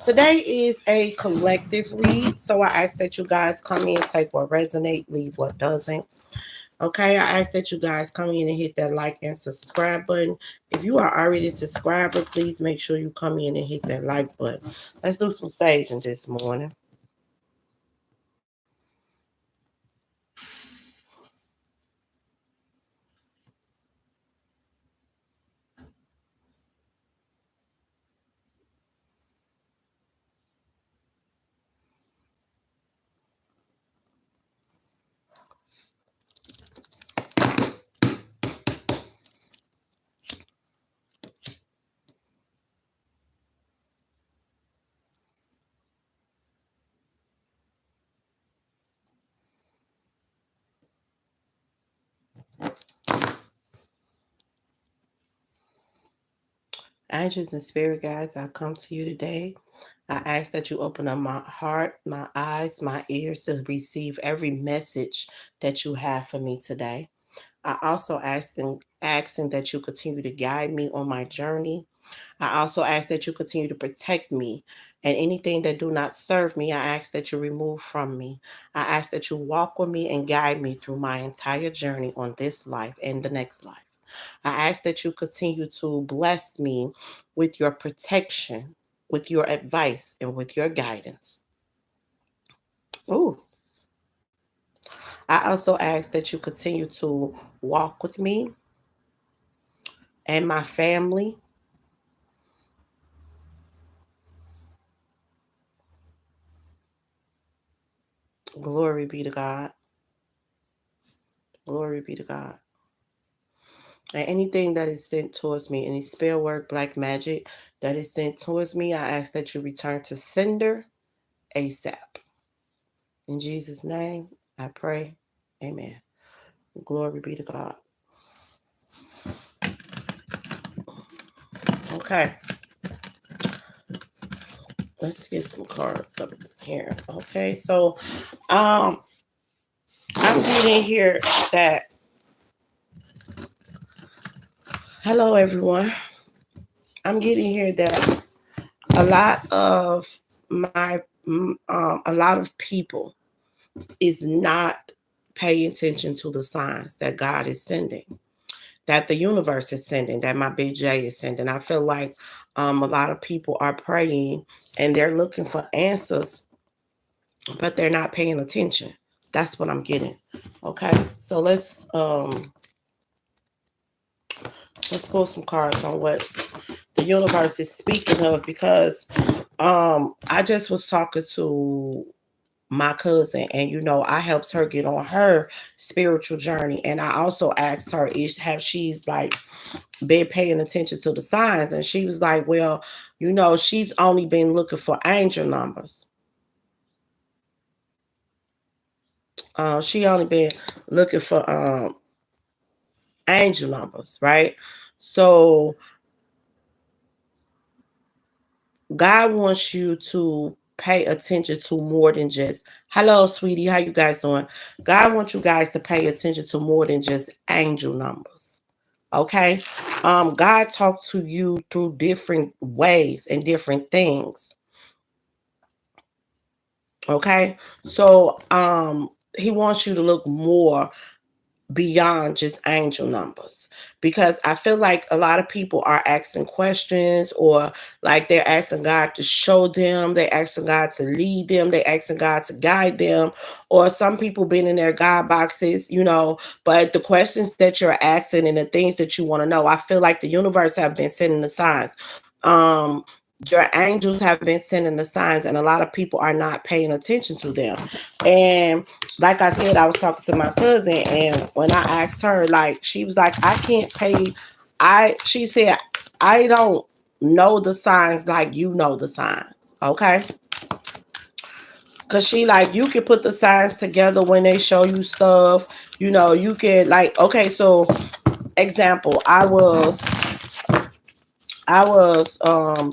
Today is a collective read, so I ask that you guys come in, take what resonate, leave what doesn't. Okay, I ask that you guys come in and hit that like and subscribe button. If you are already a subscriber, please make sure you come in and hit that like button. Let's do some saging this morning. Angels and spirit guides, I come to you today. I ask that you open up my heart, my eyes, my ears to receive every message that you have for me today. I also asking that you continue to guide me on my journey. I also ask that you continue to protect me, and anything that do not serve me, I ask that you remove from me. I ask that you walk with me and guide me through my entire journey on this life and the next life. I ask that you continue to bless me with your protection, with your advice, and with your guidance. Ooh. I also ask that you continue to walk with me and my family. Glory be to God. Glory be to God. And anything that is sent towards me, any spell work, black magic that is sent towards me, I ask that you return to sender ASAP. In Jesus' name, I pray. Amen. Glory be to God. Okay, let's get some cards up here. Okay, so um, I'm getting here that hello everyone. I'm getting here that a lot of a lot of people is not paying attention to the signs that God is sending, that the universe is sending, that my big J is sending. I feel like a lot of people are praying and they're looking for answers, but they're not paying attention. That's what I'm getting. Okay, so let's pull some cards on what the universe is speaking of because I just was talking to my cousin and I helped her get on her spiritual journey, and I also asked her is have she's like been paying attention to the signs, and she was like, well, she's only been looking for angel numbers. She only been looking for angel numbers, right? So God wants you to pay attention to more than just hello sweetie, how you guys doing. God wants you guys to pay attention to more than just angel numbers. Okay. God talked to you through different ways and different things. Okay. So he wants you to look more beyond just angel numbers, because I feel like a lot of people are asking questions, or like they're asking God to show them, they're asking God to lead them, they're asking God to guide them, or some people been in their God boxes, but the questions that you're asking and the things that you want to know, I feel like the universe have been sending the signs. um your angels have been sending the signs, and a lot of people are not paying attention to them. And like I said, I was talking to my cousin, and when I asked her, like, she was like, I can't pay. She said, I don't know the signs like you know the signs. Okay. Cause she like, you can put the signs together when they show you stuff, you can like, okay, so example, I was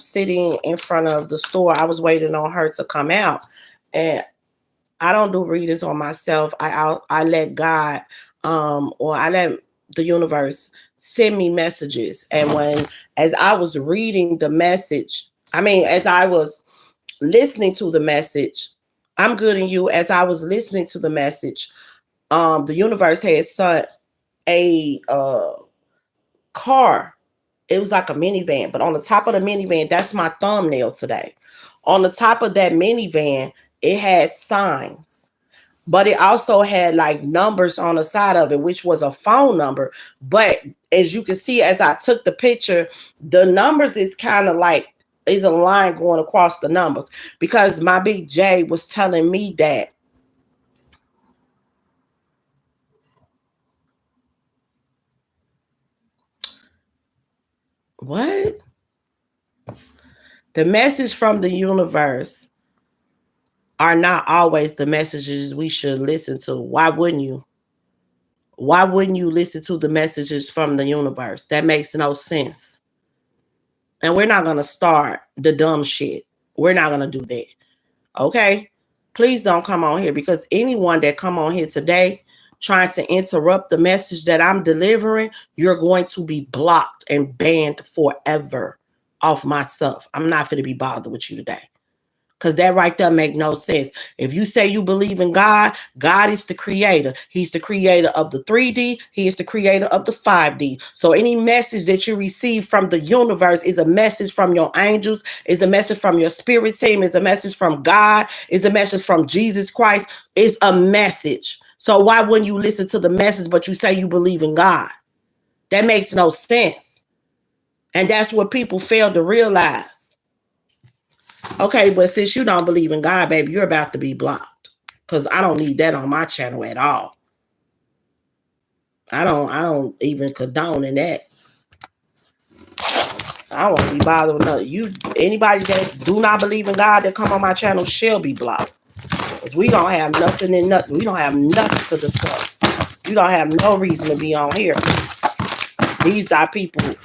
sitting in front of the store. I was waiting on her to come out, and I don't do readings on myself. I let God or I let the universe send me messages. And as I was reading the message, I mean, as I was listening to the message, I'm good in you. As I was listening to the message, the universe had sent a car. It was like a minivan, but on the top of the minivan, that's my thumbnail today. On the top of that minivan, it had signs, but it also had like numbers on the side of it, which was a phone number. But as you can see, as I took the picture, the numbers is kind of like, is a line going across the numbers, because my big J was telling me that what? The message from the universe are not always the messages we should listen to. Why wouldn't you? Why wouldn't you listen to the messages from the universe? That makes no sense. And we're not going to start the dumb shit. We're not going to do that. Okay? Please don't come on here, because anyone that come on here today trying to interrupt the message that I'm delivering, you're going to be blocked and banned forever off my stuff. I'm not going to be bothered with you today. Because that right there make no sense. If you say you believe in God, God is the creator. He's the creator of the 3D. He is the creator of the 5D. So any message that you receive from the universe is a message from your angels, is a message from your spirit team, is a message from God, is a message from Jesus Christ. It's a message. So why wouldn't you listen to the message, but you say you believe in God? That makes no sense. And that's what people fail to realize. Okay, but since you don't believe in God, baby, you're about to be blocked. Because I don't need that on my channel at all. I don't even condone in that. I won't be bothered with nothing. Anybody that do not believe in God that come on my channel shall be blocked. Because we don't have nothing and nothing. We don't have nothing to discuss. You don't have no reason to be on here. These are people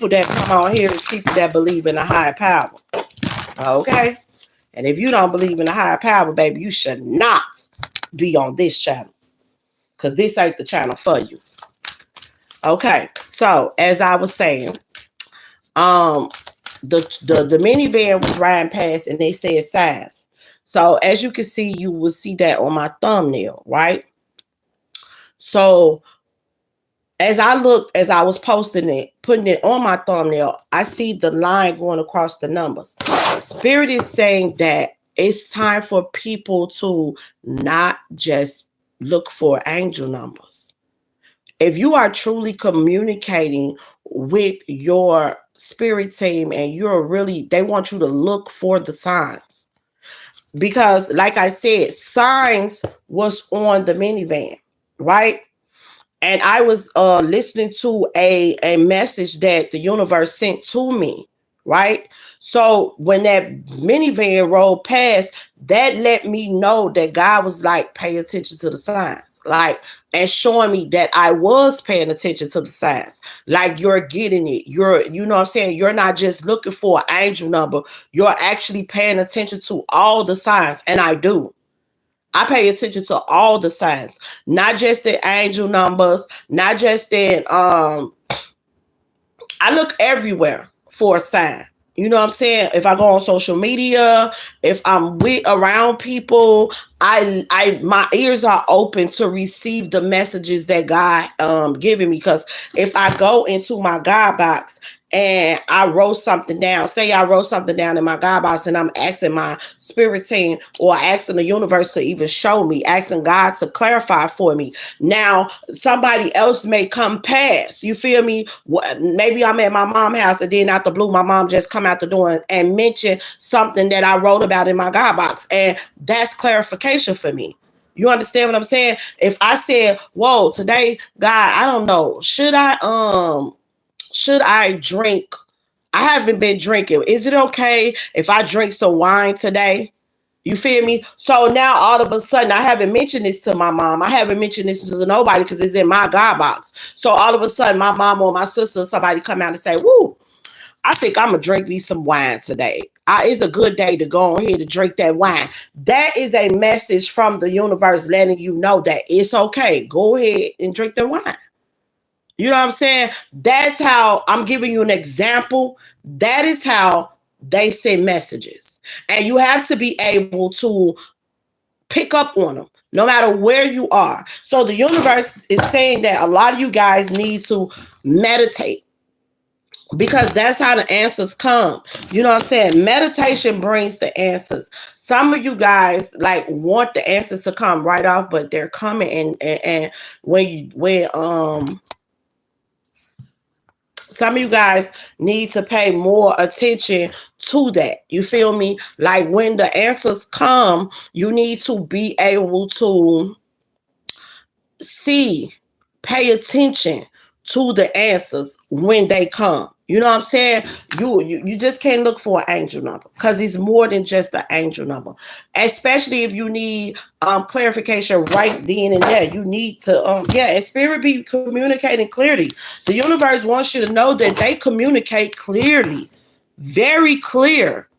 that come on here is people that believe in a higher power. Okay? And if you don't believe in a higher power, baby, you should not be on this channel. Because this ain't the channel for you. Okay. So, as I was saying, the minivan was riding past and they said size. So, as you can see, you will see that on my thumbnail, right? So, as I was posting it, putting it on my thumbnail, I see the line going across the numbers. Spirit is saying that it's time for people to not just look for angel numbers. If you are truly communicating with your spirit team and they want you to look for the signs. Because like I said, signs was on the minivan, right? And I was listening to a message that the universe sent to me, right? So when that minivan rolled past, that let me know that God was like, pay attention to the signs, like, and showing me that I was paying attention to the signs. Like, you're getting it. You know what I'm saying? You're not just looking for an angel number. You're actually paying attention to all the signs. And I do. I pay attention to all the signs, not just the angel numbers, not just in I look everywhere for a sign. You know what I'm saying? If I go on social media, if I'm around people, my ears are open to receive the messages that God giving me. Because if I go into my God box and I wrote something down, say I wrote something down in my God box and I'm asking my spirit team or asking the universe to even show me, asking God to clarify for me. Now, somebody else may come past, you feel me? Maybe I'm at my mom's house and then out the blue, my mom just come out the door and mention something that I wrote about in my God box. And that's clarification for me. You understand what I'm saying? If I said, whoa, today, God, I don't know, should I drink? I haven't been drinking. Is it okay if I drink some wine today? You feel me? So now all of a sudden, I haven't mentioned this to my mom. I haven't mentioned this to nobody because it's in my God box. So all of a sudden, my mom or my sister, somebody come out and say, woo, I think I'm going to drink me some wine today. It's a good day to go on here to drink that wine. That is a message from the universe letting you know that it's okay. Go ahead and drink the wine. You know what I'm saying? That's how I'm giving you an example. That is how they send messages. And you have to be able to pick up on them no matter where you are. So the universe is saying that a lot of you guys need to meditate, because that's how the answers come. You know what I'm saying? Meditation brings the answers. Some of you guys like want the answers to come right off, but they're coming, and when some of you guys need to pay more attention to that. You feel me? Like when the answers come, you need to be able to see, pay attention to the answers when they come. You know what I'm saying? You just can't look for an angel number, because it's more than just an angel number. Especially if you need clarification right then and there. You need to and spirit be communicating clearly. The universe wants you to know that they communicate clearly, very clear.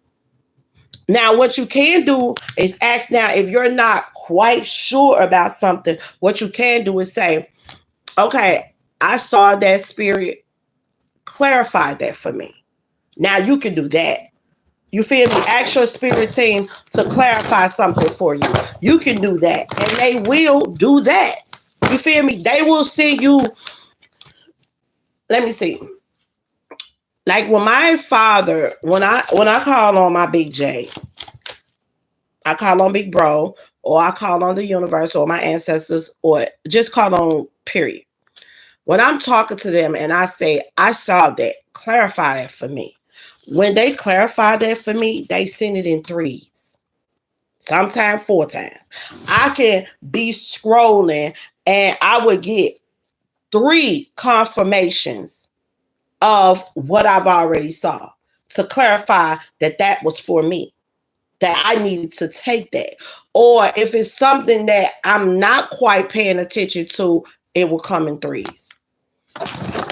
Now, what you can do is ask. Now, if you're not quite sure about something, what you can do is say, okay, I saw that spirit, clarify that for me. Now you can do that. You feel me? Ask your spirit team to clarify something for you. You can do that. And they will do that. You feel me? They will send you. Let me see. Like when my father, when I call on my big J, I call on big bro, or I call on the universe, or my ancestors, or just call on period. When I'm talking to them and I say, I saw that, clarify it for me. When they clarify that for me, they send it in 3s, sometimes 4 times. I can be scrolling and I would get 3 confirmations of what I've already saw to clarify that that was for me, that I needed to take that. Or if it's something that I'm not quite paying attention to, it will come in 3s.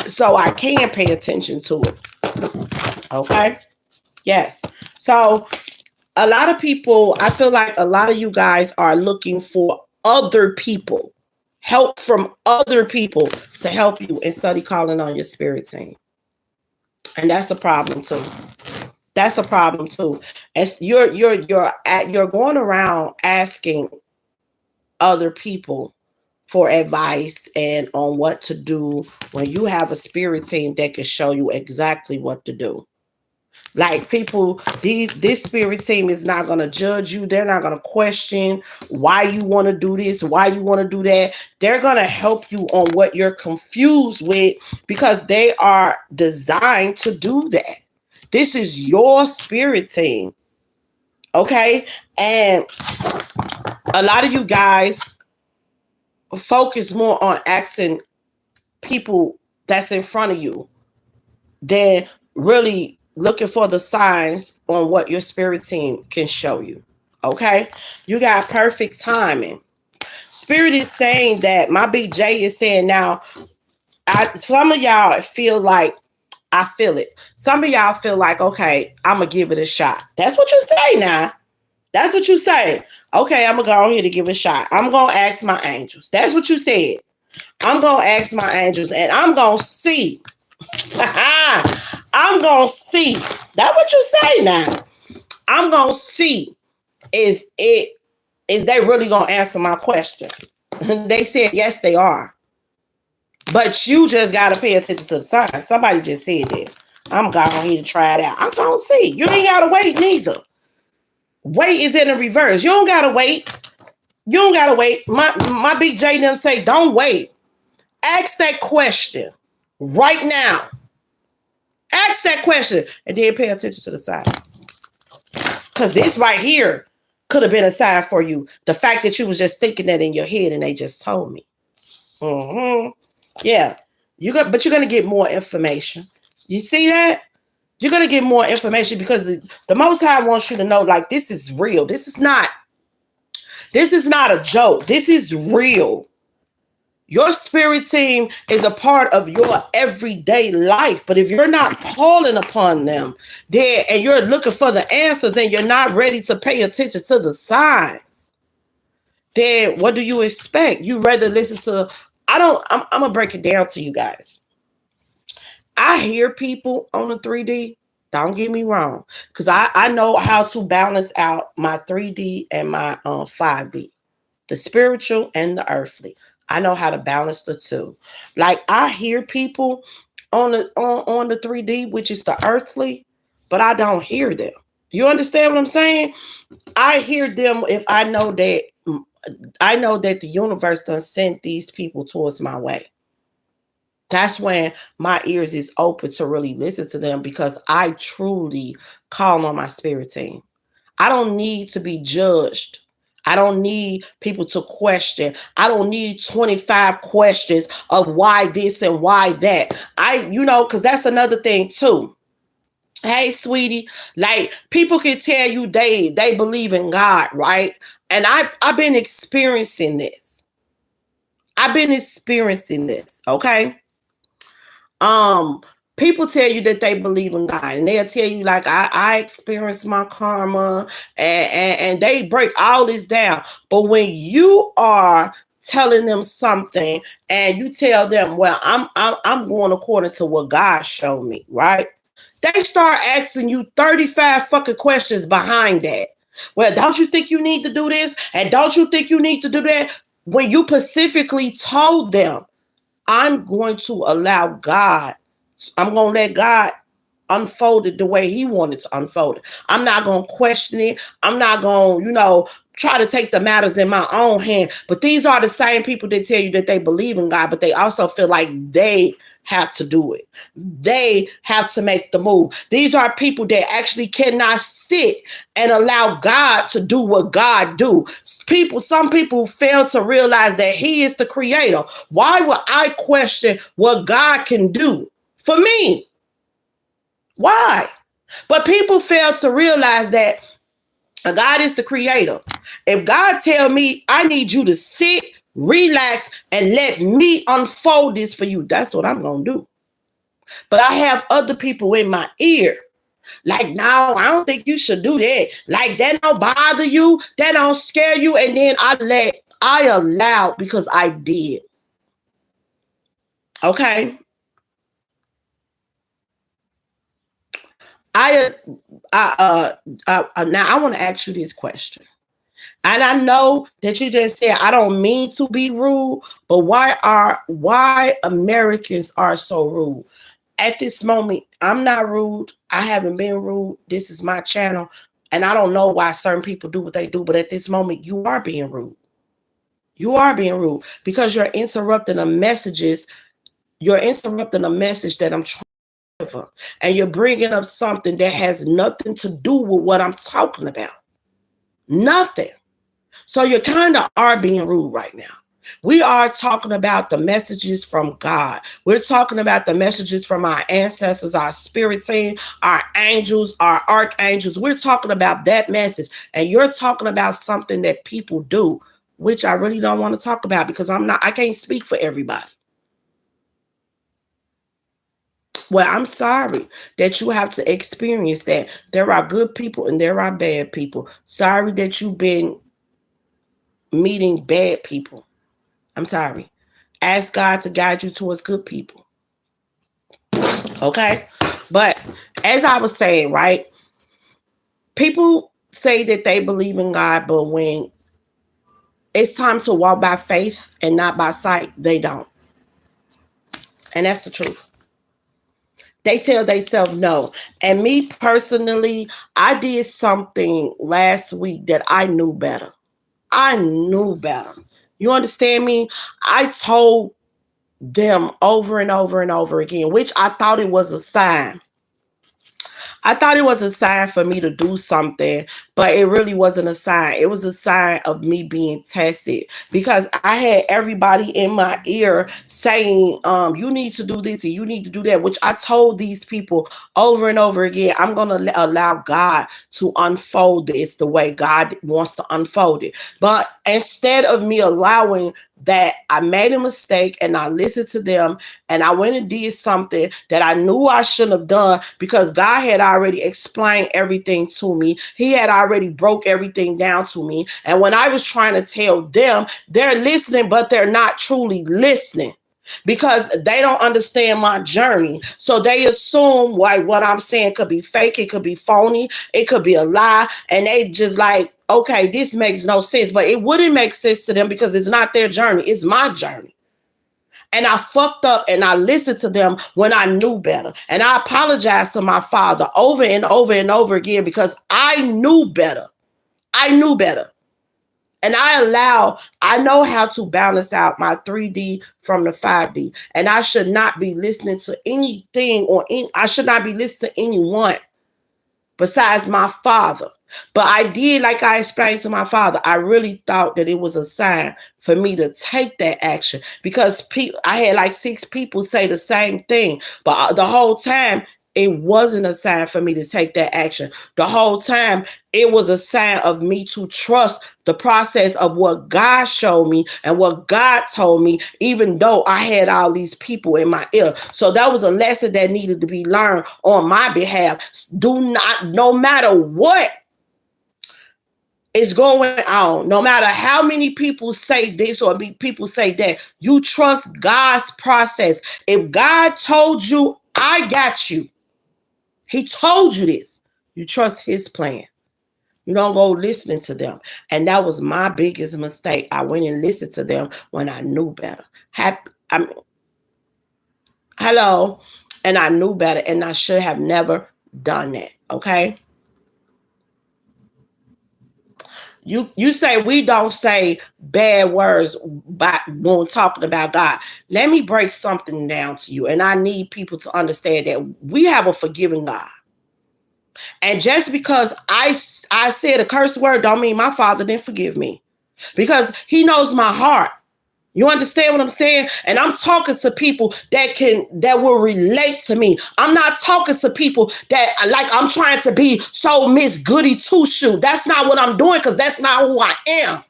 So I can pay attention to it. Okay? Yes. So a lot of people, I feel like a lot of you guys are looking for other people, help from other people to help you, instead of calling on your spirit team. And that's a problem too. That's a problem too. As you're going around asking other people for advice and on what to do, when you have a spirit team that can show you exactly what to do. Like people, this spirit team is not going to judge you. They're not going to question why you want to do this, why you want to do that. They're going to help you on what you're confused with, because they are designed to do that. This is your spirit team. Okay? And a lot of you guys focus more on asking people that's in front of you than really looking for the signs on what your spirit team can show you. Okay? You got perfect timing. Spirit is saying that, my big J is saying now, some of y'all feel like, I feel it. Some of y'all feel like, okay, I'm going to give it a shot. That's what you say now. That's what you say. Okay, I'm going to go on here to give it a shot. I'm going to ask my angels. That's what you said. I'm going to ask my angels and I'm going to see. I'm going to see. That's what you say now. I'm going to see. Is they really going to answer my question? They said, yes, they are. But you just got to pay attention to the signs. Somebody just said that. I'm going here to try it out. I'm going to see. You ain't got to wait neither. Wait is in the reverse. You don't gotta wait. You don't gotta wait. My big J them say, don't wait. Ask that question right now. Ask that question and then pay attention to the signs. Because this right here could have been a sign for you. The fact that you was just thinking that in your head and they just told me. Yeah. But you're gonna get more information. You see that? You're going to get more information, because the Most High wants you to know, like, this is real. This is not a joke. This is real. Your spirit team is a part of your everyday life. But if you're not calling upon them there and you're looking for the answers and you're not ready to pay attention to the signs, then what do you expect? You rather listen to, I'm going to break it down to you guys. I hear people on the 3D Don't get me wrong. Because I know how to balance out my 3D and my 5D. The spiritual and the earthly. I know how to balance the two. Like I hear people on the 3D, which is the earthly, but I don't hear them. You understand what I'm saying? I hear them if I know that the universe done sent these people towards my way. That's when my ears is open to really listen to them because I truly call on my spirit team. I don't need to be judged. I don't need people to question. I don't need 25 questions of why this and why that. Because that's another thing too. Hey, sweetie, like people can tell you they believe in God, right? And I've been experiencing this. I've been experiencing this, okay? um People tell you that they believe in God and they'll tell you like I experienced my karma and they break all this down. But when you are telling them something and you tell them, well, I'm going according to what God showed me, right? They start asking you 35 fucking questions behind that. Well, don't you think you need to do this? And don't you think you need to do that? When you specifically told them, I'm going to allow God, I'm going to let God unfold it the way he wanted to unfold it. I'm not going to question it. I'm not going to, try to take the matters in my own hand. But these are the same people that tell you that they believe in God, but they also feel like they have to do it. They have to make the move. These are people that actually cannot sit and allow God to do what God do. Some people fail to realize that he is the creator. Why would I question what God can do for me? Why? But people fail to realize that God is the creator. If God tell me I need you to sit, relax, and let me unfold this for you, that's what I'm going to do. But I have other people in my ear. Like, no, I don't think you should do that. Like, that don't bother you. That don't scare you. And then I allowed because I did. Okay. Now I want to ask you this question. And I know that you just said I don't mean to be rude, but why Americans are so rude? At this moment, I'm not rude. I haven't been rude. This is my channel. And I don't know why certain people do what they do, but at this moment, you are being rude. You are being rude because you're interrupting You're interrupting a message that I'm trying to deliver. And you're bringing up something that has nothing to do with what I'm talking about. Nothing. So you kind of are being rude right now. We are talking about the messages from God. We're talking about the messages from our ancestors, our spirit team, our angels, our archangels. We're talking about that message. And you're talking about something that people do, which I really don't want to talk about because I can't speak for everybody. Well, I'm sorry that you have to experience that. There are good people and there are bad people. Sorry that you've been meeting bad people. I'm sorry. Ask God to guide you towards good people. Okay? But as I was saying, right? People say that they believe in God, but when it's time to walk by faith and not by sight, they don't. And that's the truth. They tell themselves no. And me personally, I did something last week that I knew better. I knew better. You understand me? I told them over and over and over again, which I thought it was a sign. I thought it was a sign for me to do something, but it really wasn't a sign. It was a sign of me being tested because I had everybody in my ear saying, you need to do this and you need to do that, which I told these people over and over again. I'm going to allow God to unfold this the way God wants to unfold it. But instead of me allowing that, I made a mistake and I listened to them and I went and did something that I knew I shouldn't have done because God had already explained everything to me. He had already broke everything down to me. And when I was trying to tell them, they're listening, but they're not truly listening. because they don't understand my journey. So they assume like what I'm saying could be fake, it could be phony, it could be a lie, and they just like, okay, this makes no sense. But it wouldn't make sense to them because it's not their journey, it's my journey. And I fucked up and I listened to them when I knew better. And I apologized to my father over and over and over again because I knew better. I knew better. And I know how to balance out my 3D from the 5D. And I should not be listening to anything I should not be listening to anyone besides my father. But I did, like I explained to my father, I really thought that it was a sign for me to take that action because I had like 6 people say the same thing. But the whole time, it wasn't a sign for me to take that action. The whole time, it was a sign of me to trust the process of what God showed me and what God told me, even though I had all these people in my ear. So that was a lesson that needed to be learned on my behalf. Do not, no matter what is going on, no matter how many people say this or people say that, you trust God's process. If God told you, I got you, He told you this, you trust His plan. You don't go listening to them. And that was my biggest mistake. I went and listened to them when I knew better. Hello. And I knew better, and I should have never done that. Okay. You say we don't say bad words when talking about God. Let me break something down to you. And I need people to understand that we have a forgiving God. And just because I said a curse word don't mean my father didn't forgive me. Because He knows my heart. You understand what I'm saying? And I'm talking to people that will relate to me. I'm not talking to people that like I'm trying to be so Miss Goody Two-Shoe. That's not what I'm doing because that's not who I am.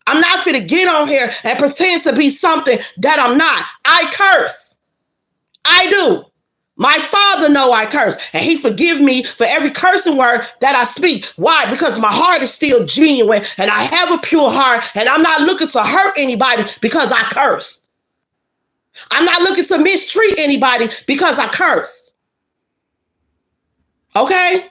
I'm not finna get on here and pretend to be something that I'm not. I curse. I do. My father know I curse, and He forgive me for every cursing word that I speak. Why? Because my heart is still genuine, and I have a pure heart, and I'm not looking to hurt anybody because I cursed. I'm not looking to mistreat anybody because I cursed. Okay?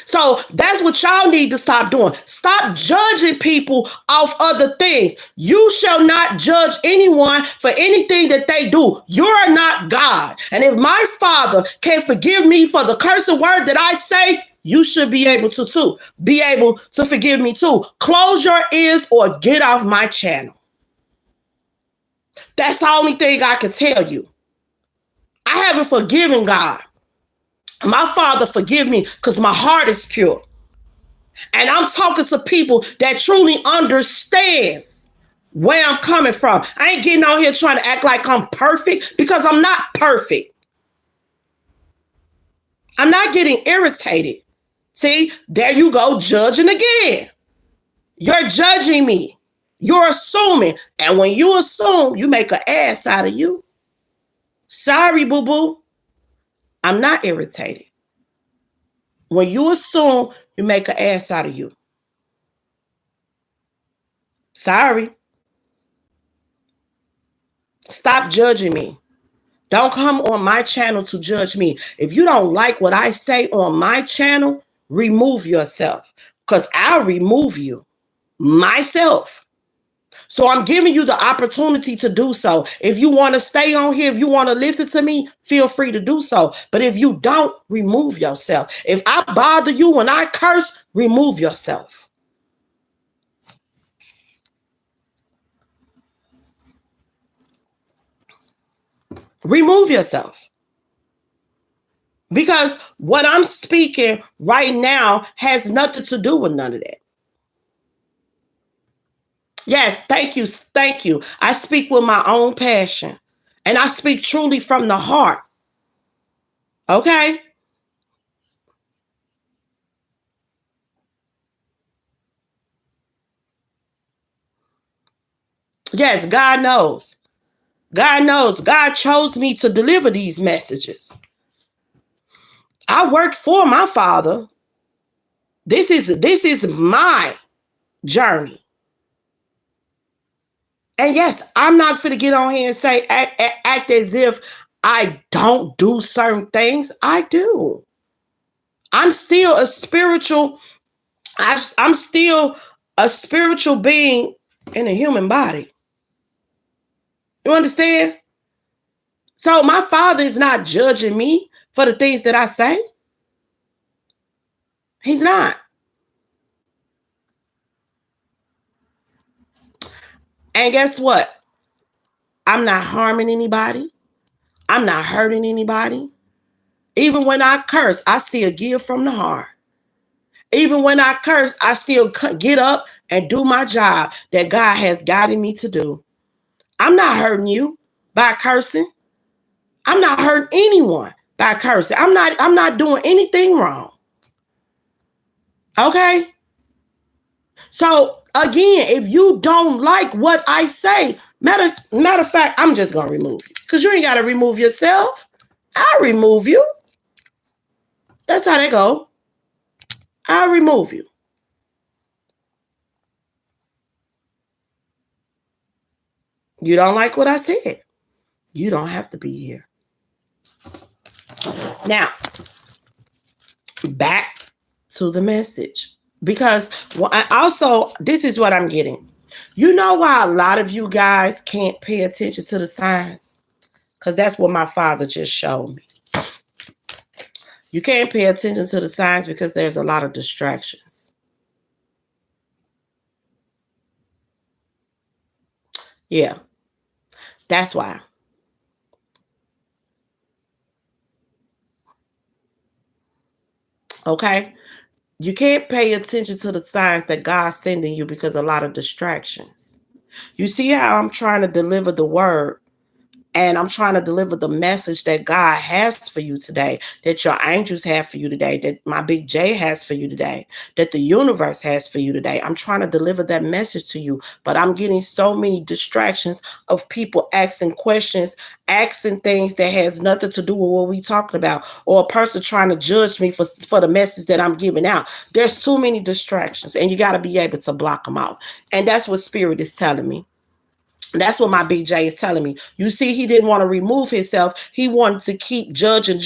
So that's what y'all need to stop doing. Stop judging people off other things. You shall not judge anyone for anything that they do. You're not God. And if my father can forgive me for the cursing word that I say, you should be able to too. Be able to forgive me too. Close your ears or get off my channel. That's the only thing I can tell you. I haven't forgiven God. My father forgive me because my heart is pure. And I'm talking to people that truly understands where I'm coming from. I ain't getting out here trying to act like I'm perfect because I'm not perfect. I'm not getting irritated. See, there you go, judging again. You're judging me. You're assuming. And when you assume, you make an ass out of you. Sorry, boo-boo. I'm not irritated. When you assume, you make an ass out of you. Sorry. Stop judging me. Don't come on my channel to judge me. If you don't like what I say on my channel, remove yourself because I'll remove you myself. So I'm giving you the opportunity to do so. If you want to stay on here, if you want to listen to me, feel free to do so. But if you don't, remove yourself. If I bother you when I curse, remove yourself. Remove yourself. Because what I'm speaking right now has nothing to do with none of that. Yes, thank you. Thank you. I speak with my own passion and I speak truly from the heart. Okay? Yes, God knows. God knows. God chose me to deliver these messages. I worked for my father. This is my journey. And yes, I'm not going to get on here and say, act as if I don't do certain things. I do. I'm still a spiritual, I'm still a spiritual being in a human body. You understand? So my father is not judging me for the things that I say. He's not. And guess what? I'm not harming anybody. I'm not hurting anybody. Even when I curse, I still give from the heart. Even when I curse, I still get up and do my job that God has guided me to do. I'm not hurting you by cursing. I'm not hurting anyone by cursing. I'm not doing anything wrong. Okay? So again, if you don't like what I say, matter of fact, I'm just gonna remove you. Because you ain't gotta remove yourself. I'll remove you. That's how they go. I'll remove you. You don't like what I said. You don't have to be here. Now, back to the message. Because also, this is what I'm getting. You know why a lot of you guys can't pay attention to the signs? Because that's what my father just showed me. You can't pay attention to the signs because there's a lot of distractions. Yeah, that's why. Okay? You can't pay attention to the signs that God's sending you because a lot of distractions. You see how I'm trying to deliver the word, and I'm trying to deliver the message that God has for you today, that your angels have for you today, that my big J has for you today, that the universe has for you today. I'm trying to deliver that message to you, but I'm getting so many distractions of people asking questions, asking things that has nothing to do with what we talking about, or a person trying to judge me for the message that I'm giving out. There's too many distractions, and you got to be able to block them out. And that's what Spirit is telling me. That's what my big J is telling me. You see, he didn't want to remove himself. He wanted to keep judging.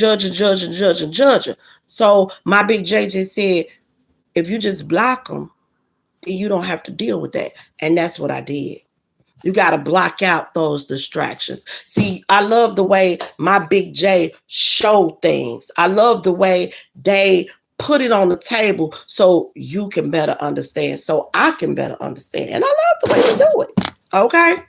So my big J just said, if you just block them, then you don't have to deal with that. And that's what I did. You got to block out those distractions. See, I love the way my big J showed things. I love the way they put it on the table so you can better understand, so I can better understand. And I love the way they do it. Okay?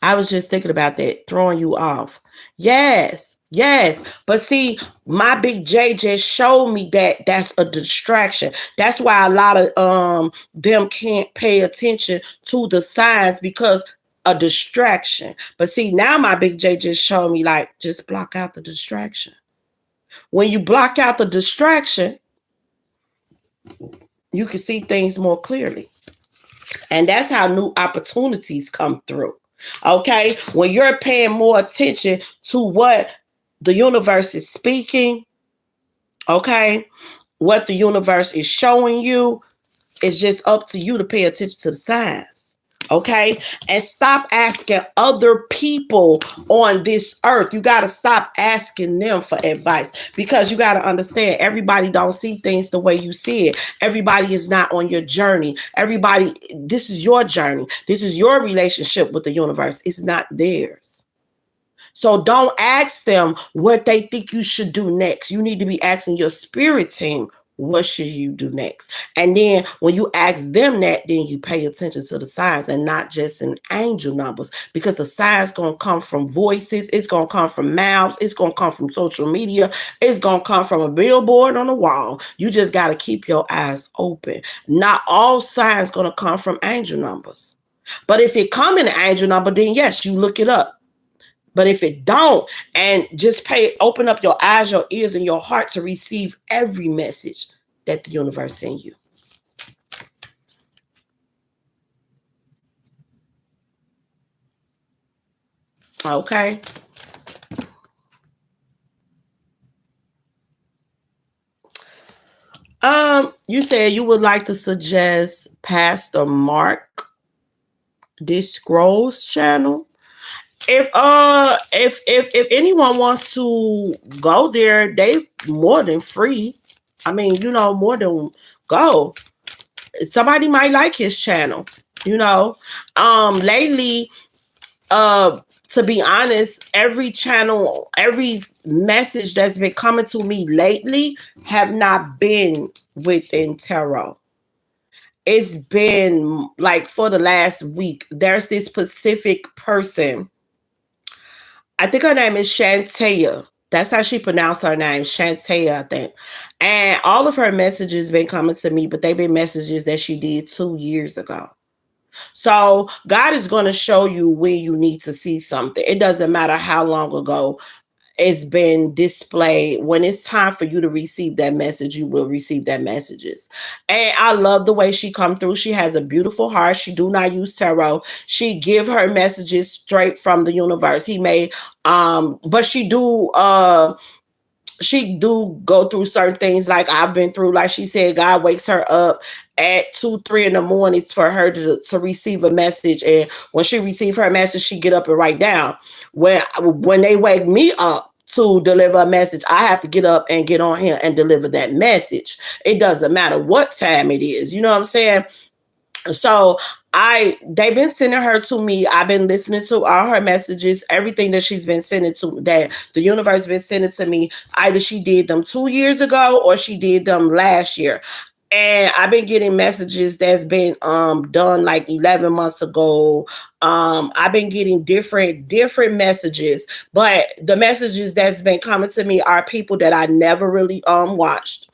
I was just thinking about that, throwing you off. Yes, yes. But see, my big J just showed me that that's a distraction. That's why a lot of them can't pay attention to the signs because a distraction. But see, now my big J just showed me like just block out the distraction. When you block out the distraction, you can see things more clearly. And that's how new opportunities come through. Okay. When you're paying more attention to what the universe is speaking, okay, what the universe is showing you, it's just up to you to pay attention to the signs. Okay, and stop asking other people on this earth. You got to stop asking them for advice, because you got to understand everybody don't see things the way you see it. Everybody is not on your journey. Everybody, this is your journey. This is your relationship with the universe. It's not theirs. So don't ask them what they think you should do next. You need to be asking your spirit team, what should you do next? And then when you ask them that, then you pay attention to the signs and not just in angel numbers, because the signs going to come from voices. It's going to come from mouths. It's going to come from social media. It's going to come from a billboard on the wall. You just got to keep your eyes open. Not all signs going to come from angel numbers. But if it come in an angel number, then yes, you look it up. But if it don't, and just open up your eyes, your ears, and your heart to receive every message that the universe sends you. Okay. You said you would like to suggest Pastor Mark D. Scrolls channel. If anyone wants to go there, they more than free. I mean, more than go. Somebody might like his channel, you know. Lately, uh to be honest, every channel, every message that's been coming to me lately have not been within tarot. It's been like for the last week, there's this specific person. I think her name is Shantea. That's how she pronounced her name, Shantea, I think. And all of her messages been coming to me, but they've been messages that she did 2 years ago. So God is going to show you when you need to see something. It doesn't matter how long ago it's been displayed. When it's time for you to receive that message, you will receive that messages. And I love the way she come through. She has a beautiful heart. She do not use tarot. She give her messages straight from the universe. But she do go through certain things like I've been through. Like she said, God wakes her up at 2-3 in the morning for her to receive a message, and when she receive her message, she get up and write down. When they wake me up to deliver a message, I have to get up and get on here and deliver that message. It doesn't matter what time it is, you know what I'm saying? So they've been sending her to me. I've been listening to all her messages, everything that she's been sending to, that the universe been sending to me. Either she did them 2 years ago or she did them last year. And I've been getting messages that's been done like 11 months ago. I've been getting different messages, but the messages that's been coming to me are people that I never really watched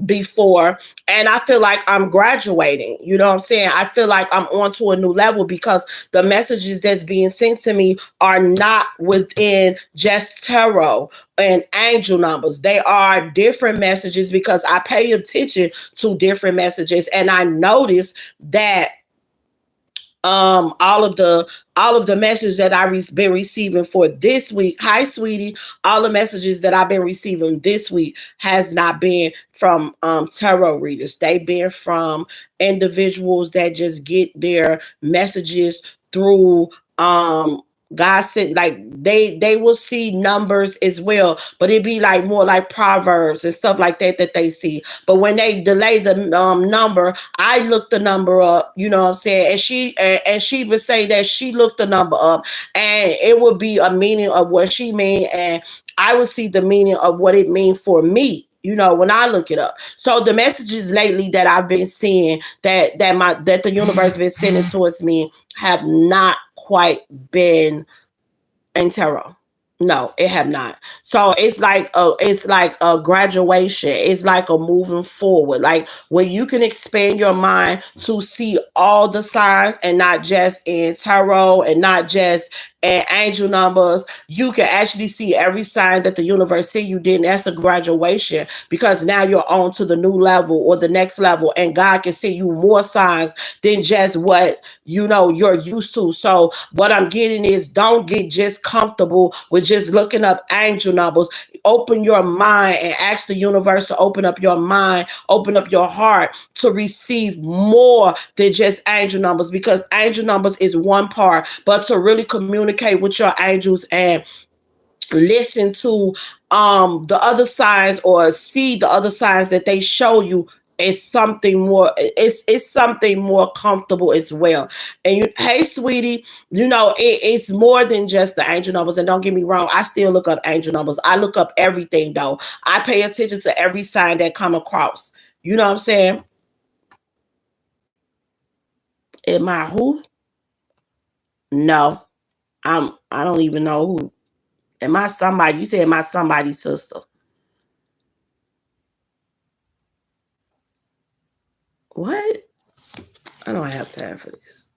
before, and I feel like I'm graduating. You know what I'm saying? I feel like I'm on to a new level because the messages that's being sent to me are not within just tarot and angel numbers. They are different messages because I pay attention to different messages, and I notice that all of the messages that I've been receiving for this week. Hi, sweetie. All the messages that I've been receiving this week has not been from tarot readers. They've been from individuals that just get their messages through God said, like they will see numbers as well, but it'd be like more like proverbs and stuff like that they see. But when they delay the number, I look the number up, you know what I'm saying? And she would say that she looked the number up, and it would be a meaning of what she mean, and I would see the meaning of what it means for me, you know, when I look it up. So the messages lately that I've been seeing that the universe been sending towards me have not quite been in tarot. No, it have not. So it's like a graduation. It's like a moving forward. Like when you can expand your mind to see all the signs and not just in tarot and not just in angel numbers, you can actually see every sign that the universe see you did. That's a graduation because now you're on to the new level or the next level, and God can see you more signs than just what you're used to. So what I'm getting is, don't get just comfortable with just looking up angel numbers. Open your mind and ask the universe to open up your mind, open up your heart to receive more than just angel numbers, because angel numbers is one part, but to really communicate with your angels and listen to the other signs or see the other signs that they show you, it's something more, it's something more comfortable as well. And hey sweetie, it's more than just the angel numbers. And don't get me wrong, I still look up angel numbers. I look up everything though. I pay attention to every sign that come across, you know what I'm saying? Am I who? No, I don't even know who. Am I somebody? You said, am I somebody's sister? What? I don't have time for this.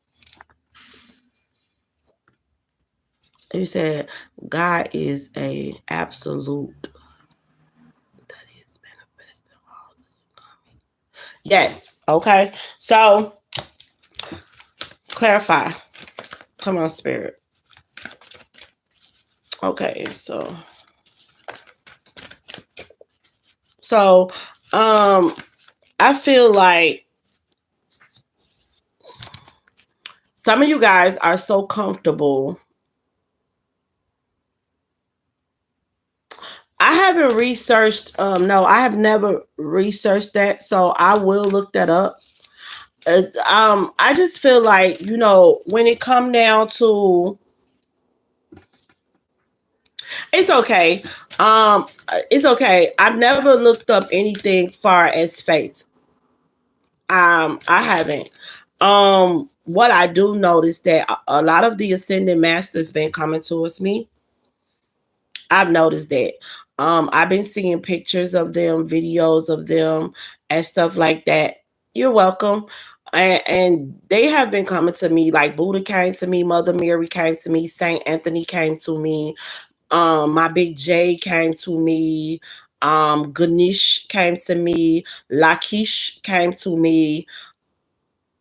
You said God is a absolute that is manifested all the time. Yes. Okay. So clarify. Come on, spirit. Okay. So I feel like some of you guys are so comfortable. I haven't researched, no, I have never researched that, so I will look that up. I just feel like, when it come down to, it's okay. It's okay. I've never looked up anything far as faith. I haven't. What I do notice that a lot of the ascended masters been coming towards me. I've noticed that. I've been seeing pictures of them, videos of them, and stuff like that. You're welcome. And they have been coming to me. Like Buddha came to me, Mother Mary came to me, Saint Anthony came to me, my big J came to me, Ganesh came to me, Lakish came to me,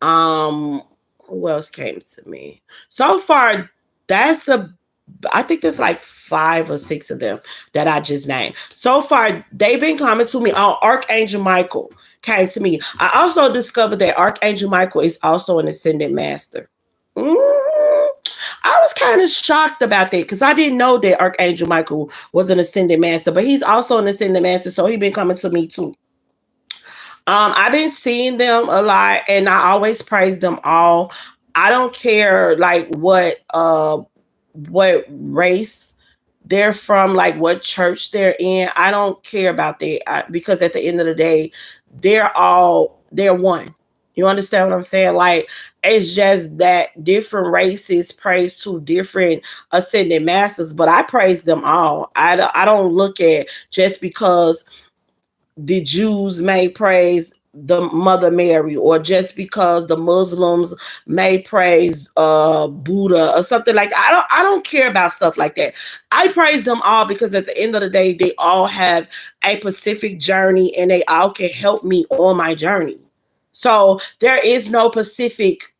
who else came to me? So far, I think there's like 5 or 6 of them that I just named. So far, they've been coming to me. Archangel Michael came to me. I also discovered that Archangel Michael is also an ascended master. I was kind of shocked about that because I didn't know that Archangel Michael was an ascended master, but he's also an ascended master, so he's been coming to me too. I've been seeing them a lot, and I always praise them all. I don't care like what race they're from, like what church they're in. I don't care about that because at the end of the day, they're one. You understand what I'm saying? Like, it's just that different races praise to different ascended masters, but I praise them all. I don't look at just because the Jews may praise the Mother Mary, or just because the Muslims may praise Buddha or something like that. I don't care about stuff like that. I praise them all because at the end of the day, they all have a specific journey and they all can help me on my journey. So there is no specific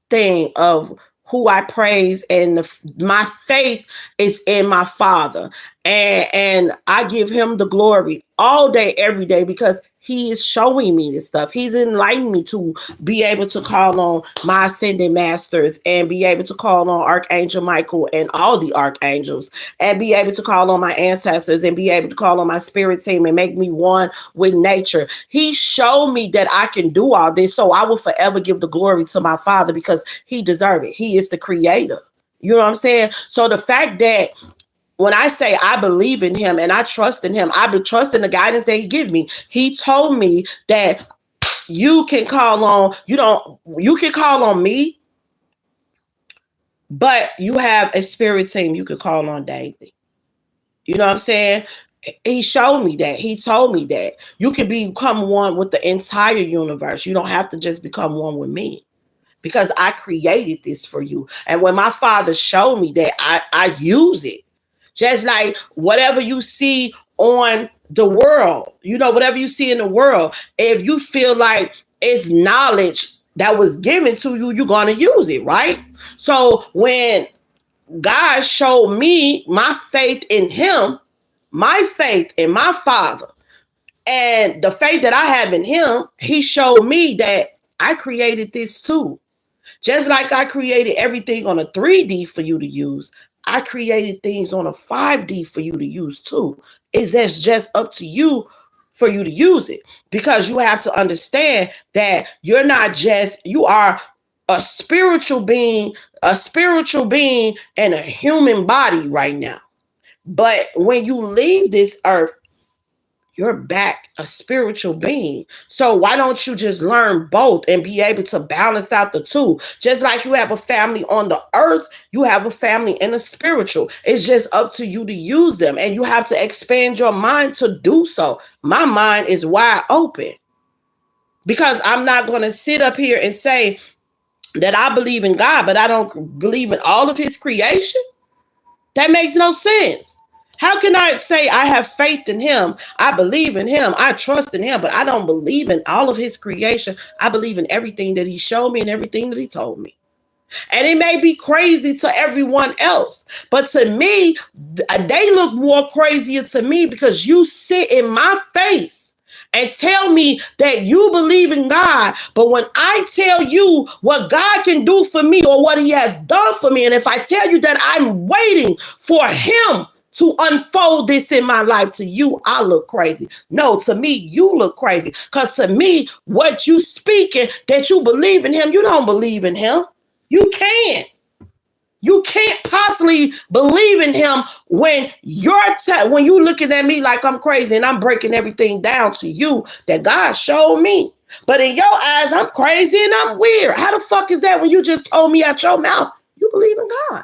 thing of who I praise, and my faith is in my Father, and I give him the glory all day, every day, because he is showing me this stuff. He's enlightening me to be able to call on my ascended masters and be able to call on Archangel Michael and all the archangels, and be able to call on my ancestors and be able to call on my spirit team and make me one with nature. He showed me that I can do all this, so I will forever give the glory to my Father because he deserves it. He is the creator. You know what I'm saying? So the fact that when I say I believe in him and I trust in him, I be trusting the guidance that he give me. He told me that you can call on me, but you have a spirit team you can call on daily. You know what I'm saying? He showed me that. He told me that you can become one with the entire universe. You don't have to just become one with me, because I created this for you. And when my Father showed me that, I use it. Just like whatever you see on the world, whatever you see in the world, if you feel like it's knowledge that was given to you, you're going to use it, right? So when God showed me my faith in him, my faith in my Father, and the faith that I have in him, he showed me that I created this too. Just like I created everything on a 3D for you to use, I created things on a 5D for you to use too. It's just up to you for you to use it, because you have to understand that you are a spiritual being and a human body right now. But when you leave this earth, you're back a spiritual being. So why don't you just learn both and be able to balance out the two? Just like you have a family on the earth, you have a family in the spiritual. It's just up to you to use them, and you have to expand your mind to do so. My mind is wide open, because I'm not going to sit up here and say that I believe in God, but I don't believe in all of his creation. That makes no sense. How can I say I have faith in him, I believe in him, I trust in him, but I don't believe in all of his creation? I believe in everything that he showed me and everything that he told me. And it may be crazy to everyone else, but to me, they look more crazier to me because you sit in my face and tell me that you believe in God. But when I tell you what God can do for me or what he has done for me, and if I tell you that I'm waiting for him to unfold this in my life, to you, I look crazy. No, to me, you look crazy. Because to me, what you speaking, that you believe in him, you don't believe in him. You can't. You can't possibly believe in him when when you looking at me like I'm crazy and I'm breaking everything down to you that God showed me. But in your eyes, I'm crazy and I'm weird. How the fuck is that when you just told me out your mouth you believe in God?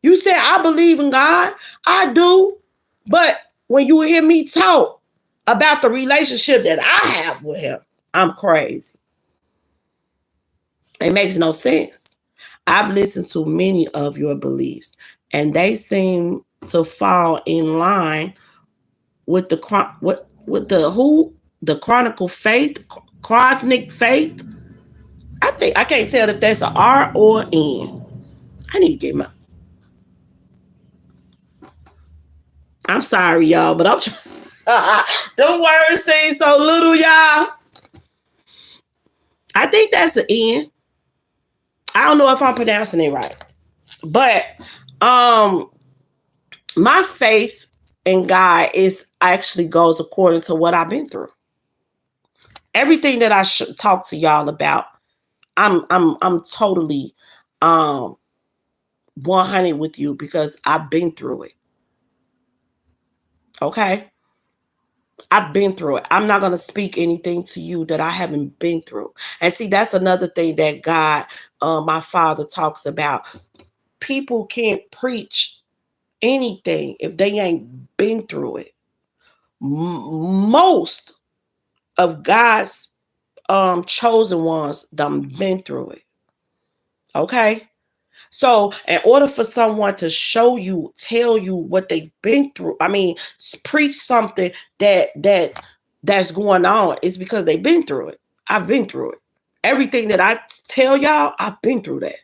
You said, I believe in God. I do. But when you hear me talk about the relationship that I have with him, I'm crazy. It makes no sense. I've listened to many of your beliefs, and they seem to fall in line with the chronicle faith, cosmic faith. I can't tell if that's an R or N. I need to get my. I'm sorry, y'all, but I'm trying. Them words seem so little, y'all. I think that's an N. I don't know if I'm pronouncing it right, but my faith in God is actually goes according to what I've been through. Everything that I talk to y'all about, I'm totally 100 with you because I've been through it. Okay? I've been through it. I'm not going to speak anything to you that I haven't been through. And see, that's another thing that God, my Father, talks about. People can't preach anything if they ain't been through it. Most of God's chosen ones done been through it. Okay? So in order for someone to show you, tell you what they've been through, I mean, preach something that's going on, is because they've been through it. I've been through it. Everything that I tell y'all, I've been through that.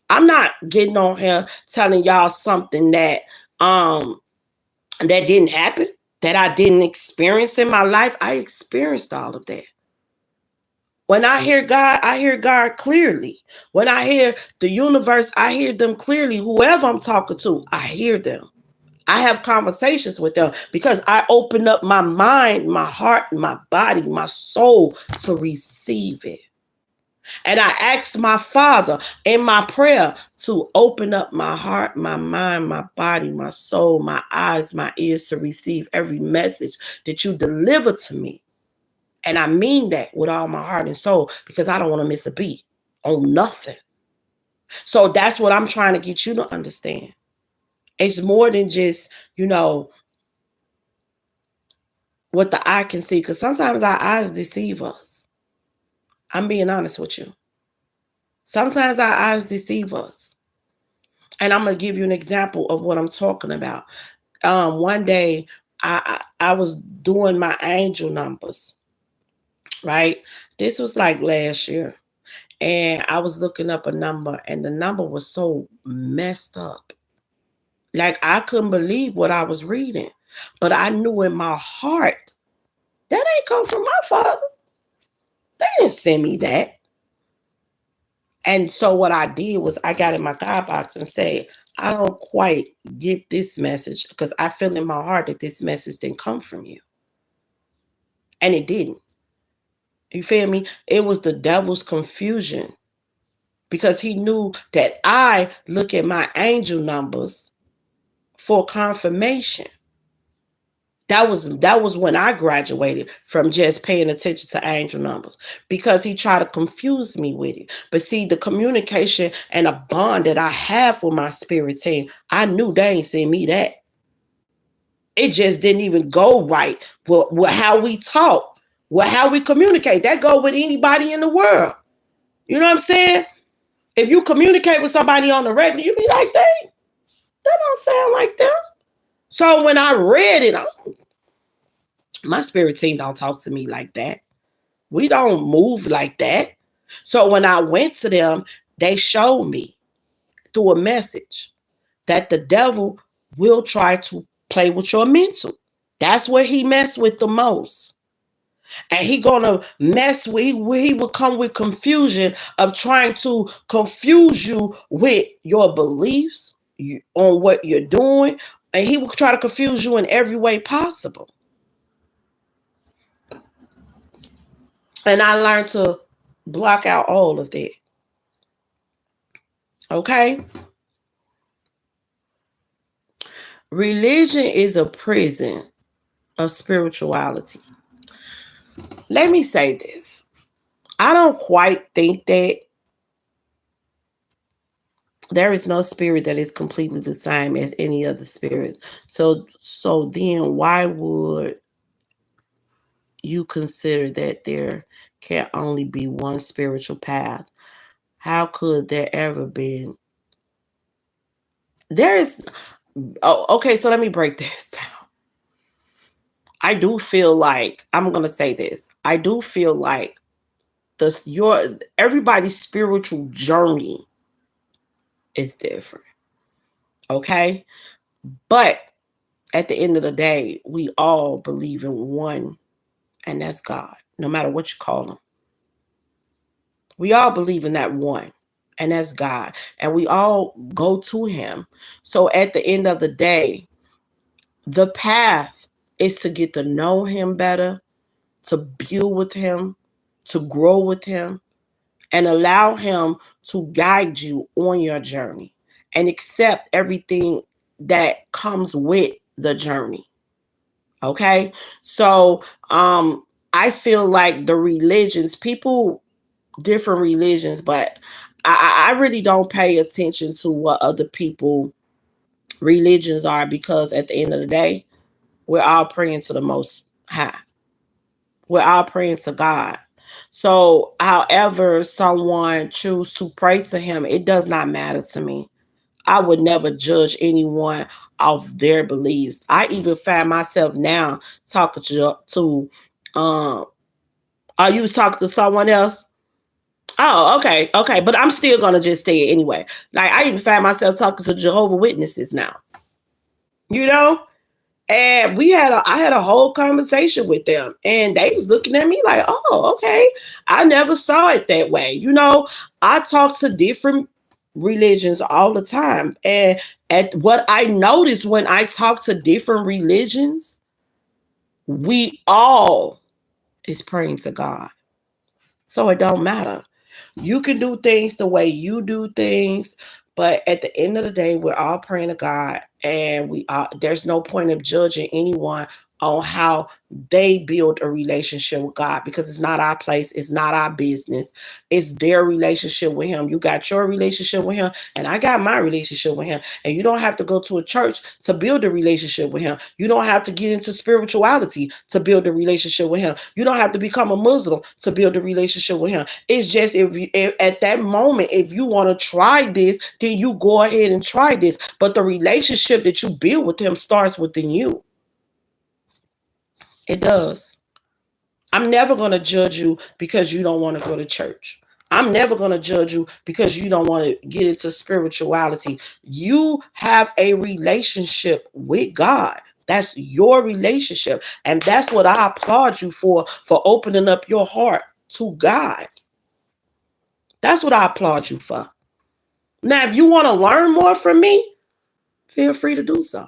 I'm not getting on here telling y'all something that didn't happen, that I didn't experience in my life. I experienced all of that. When I hear God clearly. When I hear the universe, I hear them clearly. Whoever I'm talking to, I hear them. I have conversations with them because I open up my mind, my heart, my body, my soul to receive it. And I ask my Father in my prayer to open up my heart, my mind, my body, my soul, my eyes, my ears to receive every message that you deliver to me. And I mean that with all my heart and soul because I don't want to miss a beat on nothing. So that's what I'm trying to get you to understand. It's more than just, what the eye can see, because sometimes our eyes deceive us. I'm being honest with you. Sometimes our eyes deceive us. And I'm going to give you an example of what I'm talking about. One day, I was doing my angel numbers. Right? This was like last year. And I was looking up a number and the number was so messed up. Like I couldn't believe what I was reading. But I knew in my heart, that ain't come from my Father. They didn't send me that. And so what I did was I got in my God box and said, I don't quite get this message because I feel in my heart that this message didn't come from you. And it didn't. You feel me? It was the devil's confusion because he knew that I look at my angel numbers for confirmation. That was when I graduated from just paying attention to angel numbers because he tried to confuse me with it. But see, the communication and a bond that I have with my spirit team, I knew they ain't send me that. It just didn't even go right with how we talk. Well, how we communicate, that go with anybody in the world. You know what I'm saying? If you communicate with somebody on the regular, you be like, that don't sound like them. So when I read it, my spirit team don't talk to me like that. We don't move like that. So when I went to them, they showed me through a message that the devil will try to play with your mental. That's what he messed with the most. And he gonna mess with, he will come with confusion of trying to confuse you with your beliefs on what you're doing. And he will try to confuse you in every way possible. And I learned to block out all of that. Okay? Religion is a prison of spirituality. Let me say this. I don't quite think that there is no spirit that is completely the same as any other spirit. So then why would you consider that there can only be one spiritual path? How could there ever be? There is. Oh, okay, so let me break this down. I do feel like, I'm gonna say this. I do feel like everybody's spiritual journey is different. Okay? But at the end of the day, we all believe in one, and that's God, no matter what you call him. We all believe in that one, and that's God. And we all go to him. So at the end of the day, the path is to get to know him better, to build with him, to grow with him, and allow him to guide you on your journey and accept everything that comes with the journey. Okay? So, I feel like the religions, people, different religions, but I really don't pay attention to what other people religions are, because at the end of the day, we're all praying to the Most High. We're all praying to God. So, however someone choose to pray to him, it does not matter to me. I would never judge anyone off their beliefs. I even find myself now talking to are you talking to someone else? Oh, okay, okay. But I'm still gonna just say it anyway. Like, I even find myself talking to Jehovah Witnesses now. You know? And I had a whole conversation with them, and they was looking at me like, oh, okay. I never saw it that way. I talk to different religions all the time. And at what I noticed when I talk to different religions, we all is praying to God. So it don't matter. You can do things the way you do things, but at the end of the day, we're all praying to God, and there's no point of judging anyone on how they build a relationship with God, because it's not our place, it's not our business. It's their relationship with him. You got your relationship with him, and I got my relationship with him. And you don't have to go to a church to build a relationship with him. You don't have to get into spirituality to build a relationship with him. You don't have to become a Muslim to build a relationship with him. It's just, if at that moment, if you want to try this, then you go ahead and try this. But the relationship that you build with him starts within you. It does. I'm never going to judge you because you don't want to go to church. I'm never going to judge you because you don't want to get into spirituality. You have a relationship with God. That's your relationship. And that's what I applaud you for opening up your heart to God. That's what I applaud you for. Now, if you want to learn more from me, feel free to do so.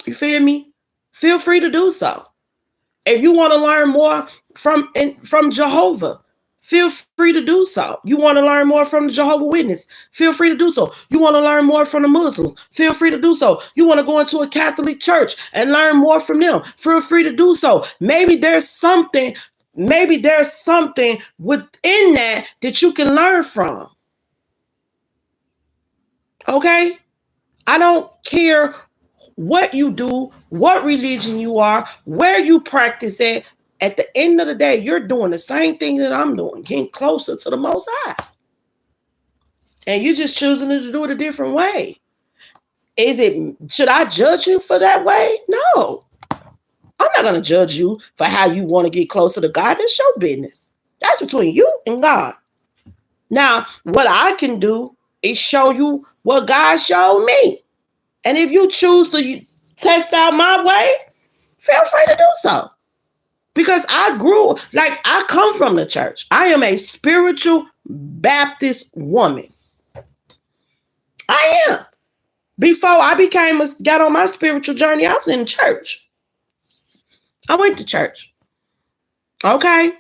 You feel me? Feel free to do so. If you want to learn more from Jehovah, feel free to do so. You want to learn more from the Jehovah Witness, feel free to do so. You want to learn more from the Muslims, feel free to do so. You want to go into a Catholic church and learn more from them, feel free to do so. Maybe there's something within that you can learn from. Okay? I don't care what you do, what religion you are, where you practice it. At the end of the day, you're doing the same thing that I'm doing, getting closer to the Most High. And you're just choosing to do it a different way. Should I judge you for that way? No. I'm not going to judge you for how you want to get closer to God. That's your business. That's between you and God. Now, what I can do is show you what God showed me. And if you choose to test out my way, feel free to do so. Because I grew, like, I come from the church. I am a spiritual Baptist woman. I am. Before I got on my spiritual journey, I was in church. I went to church. Okay.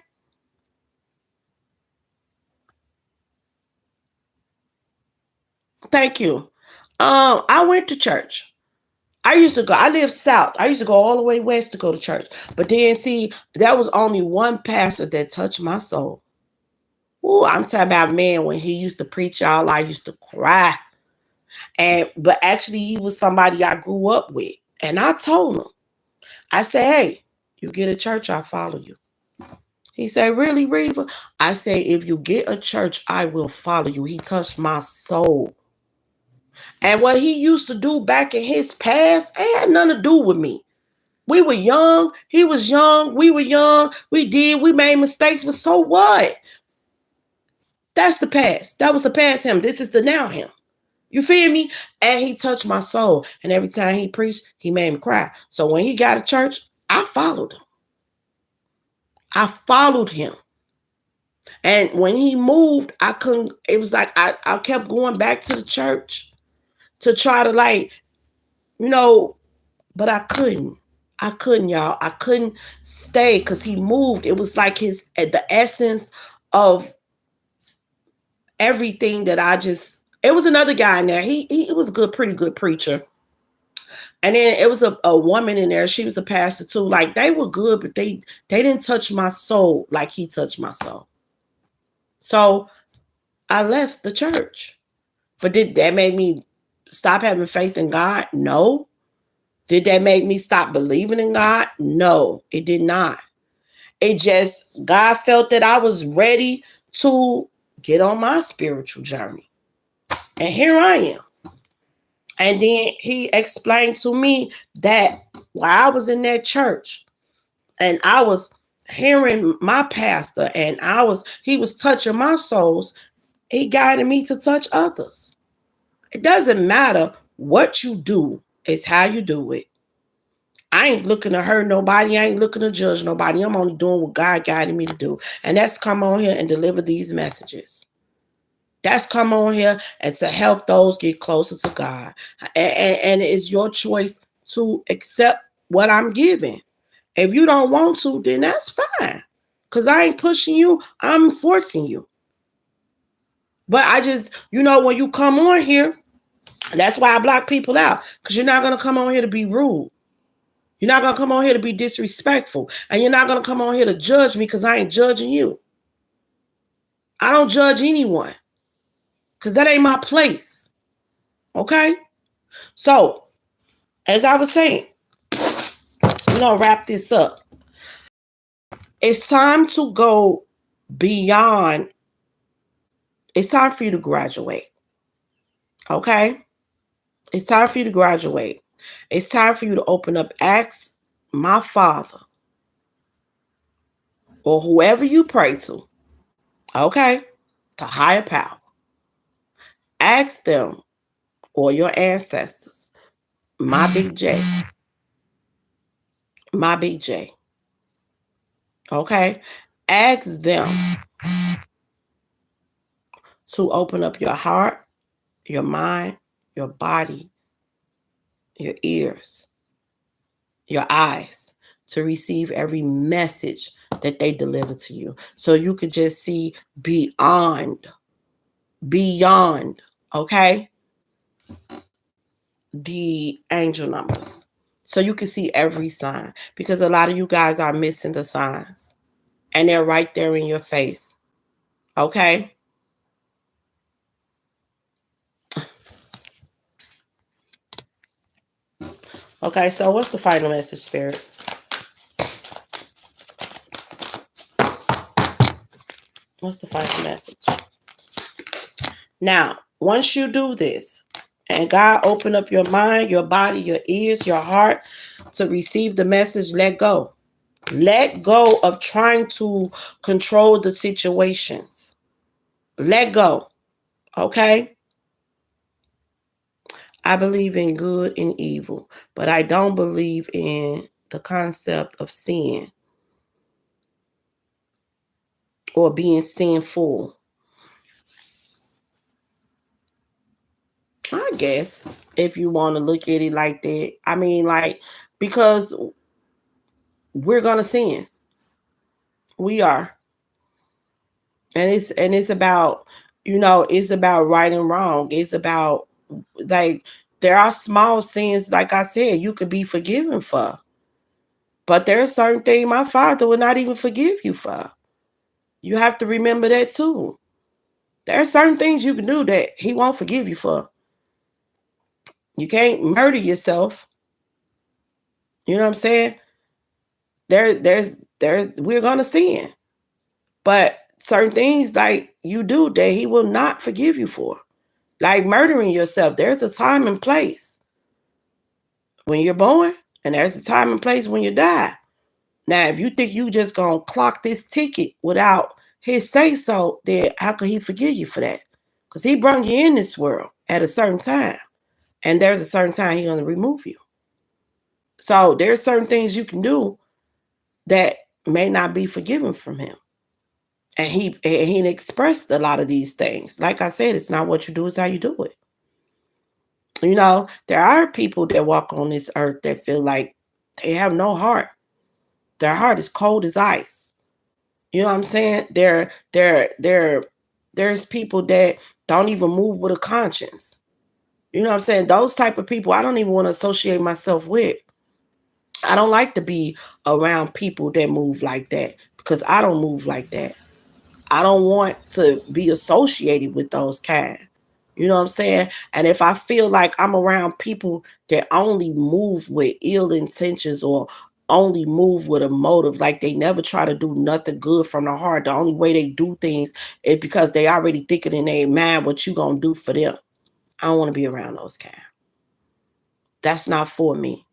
Thank you. I went to church. I lived south. I used to go all the way west to go to church. But then see, there was only one pastor that touched my soul. Ooh, I'm talking about, man, when he used to preach, y'all, I used to cry. But actually he was somebody I grew up with. And I told him, I said, hey, you get a church, I'll follow you. He said, really, Reva? I said, if you get a church, I will follow you. He touched my soul. And what he used to do back in his past, it had nothing to do with me. We were young. He was young. We were young. We made mistakes, but so what? That's the past. That was the past him. This is the now him. You feel me? And he touched my soul. And every time he preached, he made me cry. So when he got a church, I followed him. I followed him. And when he moved, it was like I kept going back to the church to try to, like, but I couldn't. Y'all. I couldn't stay because he moved. It was like the essence of everything that it was another guy in there. He was pretty good preacher. And then it was a woman in there. She was a pastor too. Like, they were good, but they didn't touch my soul like he touched my soul. So I left the church. But did that make me stop having faith in God? No. Did that make me stop believing in God? No, it did not. It just, God felt that I was ready to get on my spiritual journey. And here I am. And then he explained to me that while I was in that church and I was hearing my pastor and he was touching my souls, he guided me to touch others. It doesn't matter what you do, it's how you do it. I ain't looking to hurt nobody. I ain't looking to judge nobody. I'm only doing what God guided me to do. And that's come on here and deliver these messages. That's come on here and to help those get closer to God. And it's your choice to accept what I'm giving. If you don't want to, then that's fine. Because I ain't pushing you. I'm forcing you. But I just, when you come on here, that's why I block people out. Because you're not going to come on here to be rude. You're not going to come on here to be disrespectful. And you're not going to come on here to judge me because I ain't judging you. I don't judge anyone because that ain't my place. Okay? So, as I was saying, we're going to wrap this up. It's time to go beyond. It's time for you to graduate. Okay? It's time for you to graduate. It's time for you to open up. Ask my Father or whoever you pray to, okay, to higher power. Ask them or your ancestors, my Big J. My Big J. Okay? Ask them to open up your heart, your mind, your body, your ears, your eyes to receive every message that they deliver to you. So you could just see beyond, okay, the angel numbers. So you can see every sign, because a lot of you guys are missing the signs and they're right there in your face. Okay? Okay, so what's the final message, Spirit? What's the final message? Now, once you do this, and God open up your mind, your body, your ears, your heart to receive the message, let go. Let go of trying to control the situations. Let go. Okay? I believe in good and evil, but I don't believe in the concept of sin or being sinful. I guess if you want to look at it like that. I mean, like, because we're gonna sin. We are. And it's about, it's about right and wrong. It's about, like, there are small sins, like I said, you could be forgiven for. But there are certain things my father would not even forgive you for. You have to remember that too. There are certain things you can do that he won't forgive you for. You can't murder yourself. You know what I'm saying? We're gonna sin. But certain things like you do that he will not forgive you for. Like murdering yourself. There's a time and place when you're born, and there's a time and place when you die. Now, if you think you just gonna clock this ticket without his say so, then how could he forgive you for that? Because he brought you in this world at a certain time, and there's a certain time he's gonna remove you. So there's certain things you can do that may not be forgiven from him. And he expressed a lot of these things. Like I said, it's not what you do, it's how you do it. There are people that walk on this earth that feel like they have no heart. Their heart is cold as ice. You know what I'm saying? There's people that don't even move with a conscience. You know what I'm saying? Those type of people I don't even want to associate myself with. I don't like to be around people that move like that because I don't move like that. I don't want to be associated with those kind. You know what I'm saying? And if I feel like I'm around people that only move with ill intentions or only move with a motive, like they never try to do nothing good from the heart. The only way they do things is because they already thinking in their mind what you gonna do for them. I don't want to be around those kind. That's not for me.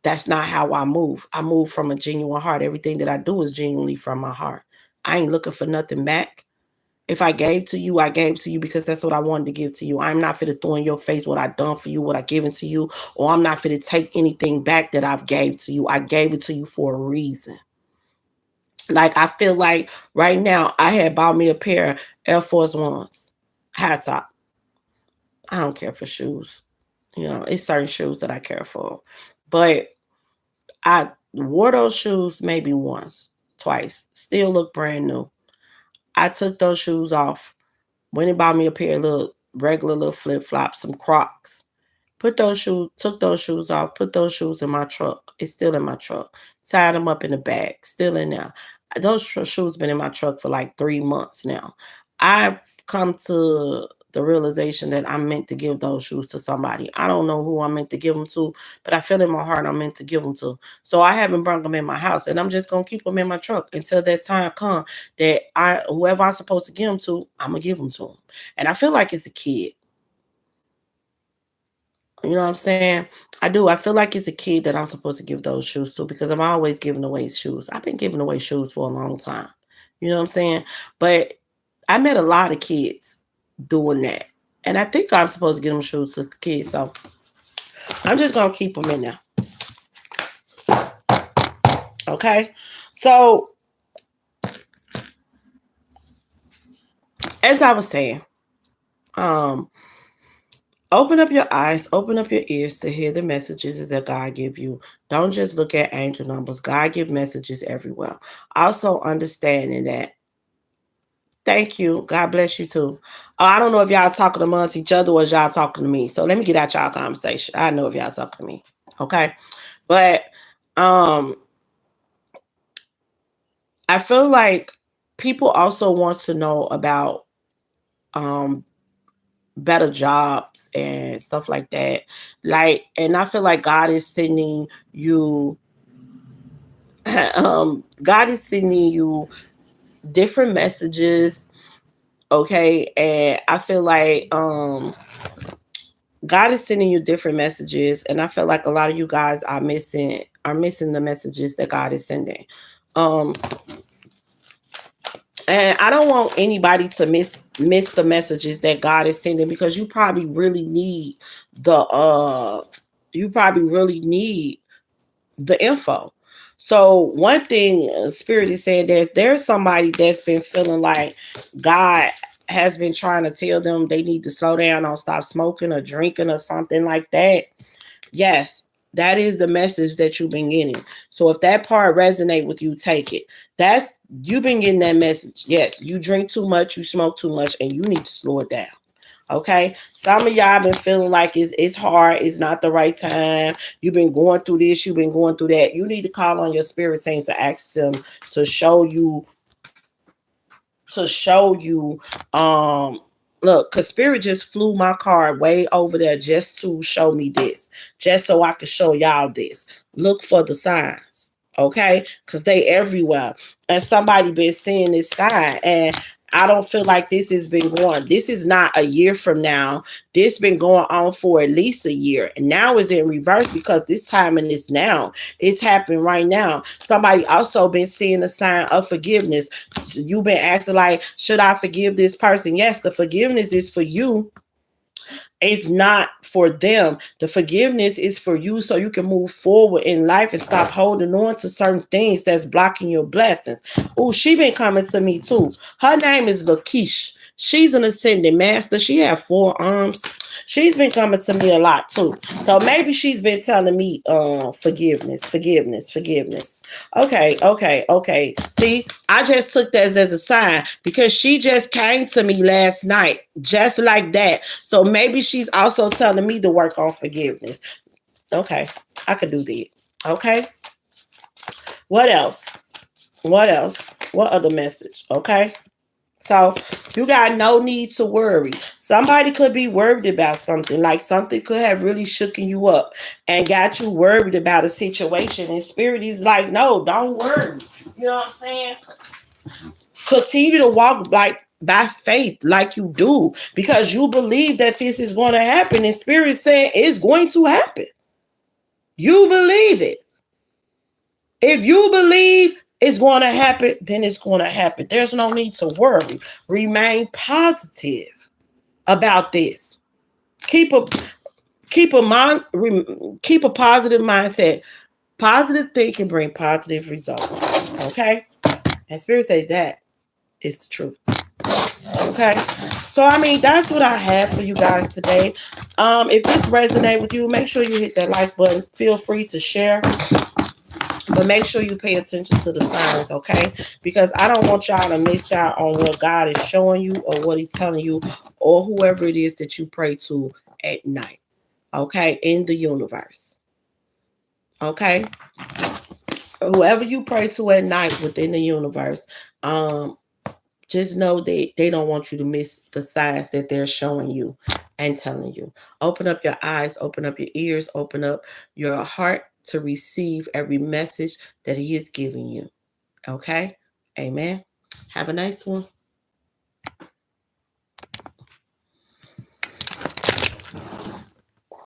That's not how I move. I move from a genuine heart. Everything that I do is genuinely from my heart. I ain't looking for nothing back. If I gave to you, I gave to you because that's what I wanted to give to you. I'm not fit to throw in your face what I done for you, what I given to you, or I'm not fit to take anything back that I've gave to you. I gave it to you for a reason. Like I feel like right now I had bought me a pair of Air Force Ones, high top. I don't care for shoes. It's certain shoes that I care for. But I wore those shoes maybe once, twice. Still look brand new. I took those shoes off. Went and bought me a pair of little regular little flip flops, some Crocs. Took those shoes off, put those shoes in my truck. It's still in my truck. Tied them up in a bag, still in there. Those shoes been in my truck for like 3 months now. I've come to the realization that I'm meant to give those shoes to somebody. I don't know who I'm meant to give them to, but I feel in my heart I'm meant to give them to. So I haven't brought them in my house, and I'm just gonna keep them in my truck until that time comes that whoever I'm supposed to give them to, I'm gonna give them to them. And I feel like it's a kid. You know what I'm saying? I do. I feel like it's a kid that I'm supposed to give those shoes to because I'm always giving away shoes. I've been giving away shoes for a long time. You know what I'm saying? But I met a lot of kids doing that. And I think I'm supposed to give them shoes to kids. So I'm just going to keep them in there. Okay? So, as I was saying, open up your eyes, open up your ears to hear the messages that God give you. Don't just look at angel numbers. God give messages everywhere. Also understanding that. Thank you. God bless you too. I don't know if y'all talking amongst each other or is y'all talking to me. So let me get out y'all conversation. I know if y'all talking to me. Okay. But I feel like people also want to know about better jobs and stuff like that. And I feel like God is sending you God is sending you different messages. Okay. And I feel like God is sending you different messages, and I feel like a lot of you guys are missing the messages that God is sending. And I don't want anybody to miss the messages that God is sending, because you probably really need the info. So one thing, Spirit is saying that there's somebody that's been feeling like God has been trying to tell them they need to slow down or stop smoking or drinking or something like that. Yes, that is the message that you've been getting. So if that part resonate with you, take it. That's You've been getting that message. Yes, you drink too much, you smoke too much, and you need to slow it down. Okay, some of y'all been feeling like it's hard, it's not the right time. You've been going through this, you've been going through that. You need to call on your spirit saying to ask them to show you to show you look, because spirit just flew my card way over there just to show me this, just so I could show y'all this. Look for the signs, okay, because they everywhere. And somebody been seeing this sign, and I don't feel like this is not a year from now. This been going on for at least a year, and now is in reverse, because this time and this now, it's happening right now. Somebody also been seeing a sign of forgiveness. You've been asking like, should I forgive this person? Yes, the forgiveness is for you. It's not for them. The forgiveness is for you, so you can move forward in life and stop holding on to certain things that's blocking your blessings. Oh, she been coming to me too. Her name is Lakeisha. She's an ascending master. She have 4 arms. She's been coming to me a lot too. So maybe she's been telling me forgiveness, forgiveness, forgiveness. Okay, okay, okay. See, I just took that as a sign, because she just came to me last night, just like that. So maybe she's also telling me to work on forgiveness. Okay, I could do that. Okay. What else? What else? What other message? Okay. So you got no need to worry. Somebody could be worried about something, like something could have really shooken you up and got you worried about a situation. And spirit is like, no, don't worry. You know what I'm saying? Continue to walk like by faith, like you do, because you believe that this is going to happen. And spirit is saying it's going to happen. You believe it. If you believe it's going to happen, then it's going to happen. There's no need to worry. Remain positive about this. Keep a keep a positive mindset. Positive thinking bring positive results. Okay, and spirit say that is the truth. Okay, so I mean that's what I have for you guys today. If this resonate with you, make sure you hit that like button. Feel free to share. But make sure you pay attention to the signs, okay? Because I don't want y'all to miss out on what God is showing you or what He's telling you, or whoever it is that you pray to at night, okay? In the universe, okay? Whoever you pray to at night within the universe, just know that they don't want you to miss the signs that they're showing you and telling you. Open up your eyes, open up your ears, open up your heart to receive every message that He is giving you. Okay? Amen. Have a nice one.